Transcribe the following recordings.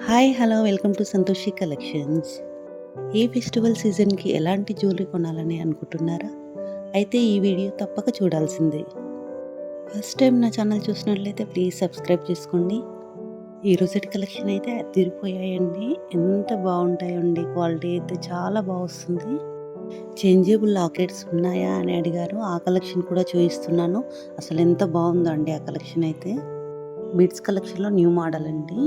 Hi hello welcome to Santoshi collections. A festival సీజన్‌కి ఎలాంటి jewellery కొనాలని అనుకుంటున్నారా? అయితే ఈ వీడియో తప్పక చూడాల్సిందే. ఫస్ట్ టైం నా ఛానల్ చూసినట్లయితే ప్లీజ్ సబ్స్క్రైబ్ చేసుకోండి. ఈ రోజుటి కలెక్షన్ అయితే అదిరిపోయాయండి. ఎంత బాగుంటాయండి, క్వాలిటీ అయితే చాలా బాగొస్తుంది. చేంజబుల్ లాకెట్స్ ఉన్నాయా అని అడిగారు, ఆ కలెక్షన్ కూడా చూపిస్తున్నాను. అసలు ఎంత బాగుందో అండి ఆ కలెక్షన్ అయితే. బీడ్స్ కలెక్షన్‌లో న్యూ మోడల్ అండి.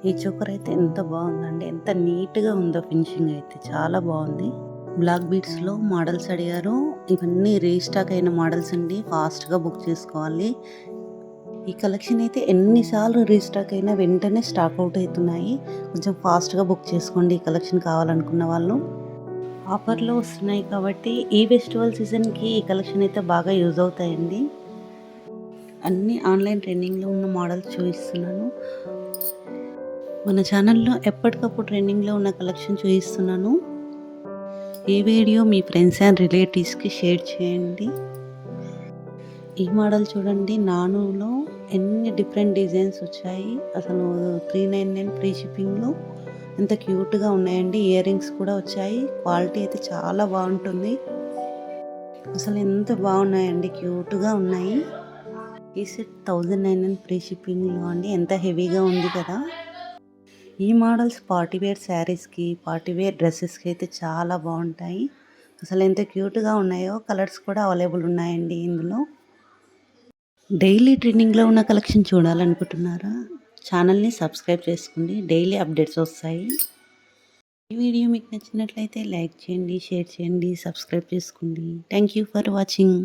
ఈ చోకర్ అయితే ఎంత బాగుందండి, ఎంత నీట్గా ఉందో ఫినిషింగ్ అయితే చాలా బాగుంది. బ్లాక్ బీడ్స్లో మోడల్స్ అడిగారు, ఇవన్నీ రీస్టాక్ అయిన మోడల్స్ అండి, ఫాస్ట్గా బుక్ చేసుకోవాలి. ఈ కలెక్షన్ అయితే ఎన్నిసార్లు రీస్టాక్ అయినా వెంటనే స్టాక్ అవుట్ అవుతున్నాయి. కొంచెం ఫాస్ట్గా బుక్ చేసుకోండి ఈ కలెక్షన్ కావాలనుకున్న వాళ్ళు. ఆఫర్లో వస్తున్నాయి కాబట్టి ఈ ఫెస్టివల్ సీజన్కి ఈ కలెక్షన్ అయితే బాగా యూజ్ అవుతాయండి. అన్ని ఆన్లైన్ ట్రెండింగ్లో ఉన్న మోడల్స్ చూపిస్తున్నాను. మన ఛానల్లో ఎప్పటికప్పుడు ట్రెండింగ్లో ఉన్న కలెక్షన్ చూపిస్తున్నాను. ఈ వీడియో మీ ఫ్రెండ్స్ అండ్ రిలేటివ్స్కి షేర్ చేయండి. ఈ మోడల్ చూడండి, నానులో ఎన్ని డిఫరెంట్ డిజైన్స్ వచ్చాయి. అసలు 399 ఫ్రీ షిప్పింగ్లో ఎంత క్యూట్గా ఉన్నాయండి. ఇయర్ రింగ్స్ కూడా వచ్చాయి. క్వాలిటీ అయితే చాలా బాగుంటుంది. అసలు ఎంత బాగున్నాయండి, క్యూట్గా ఉన్నాయి. ఈ సెట్ 1099 ఫ్రీ షిప్పింగ్లో అండి. ఎంత హెవీగా ఉంది కదా. ఈ మోడల్స్ పార్టీవేర్ శారీస్కి, పార్టీవేర్ డ్రెస్సెస్కి అయితే చాలా బాగుంటాయి. అసలు ఎంత క్యూట్గా ఉన్నాయో. కలర్స్ కూడా అవైలబుల్ ఉన్నాయండి ఇందులో. డైలీ ట్రెండింగ్లో ఉన్న కలెక్షన్ చూడాలనుకుంటున్నారా? ఛానల్ని సబ్స్క్రైబ్ చేసుకోండి, డైలీ అప్డేట్స్ వస్తాయి. ఈ వీడియో మీకు నచ్చినట్లయితే లైక్ చేయండి, షేర్ చేయండి, సబ్స్క్రైబ్ చేసుకోండి. Thank you for watching.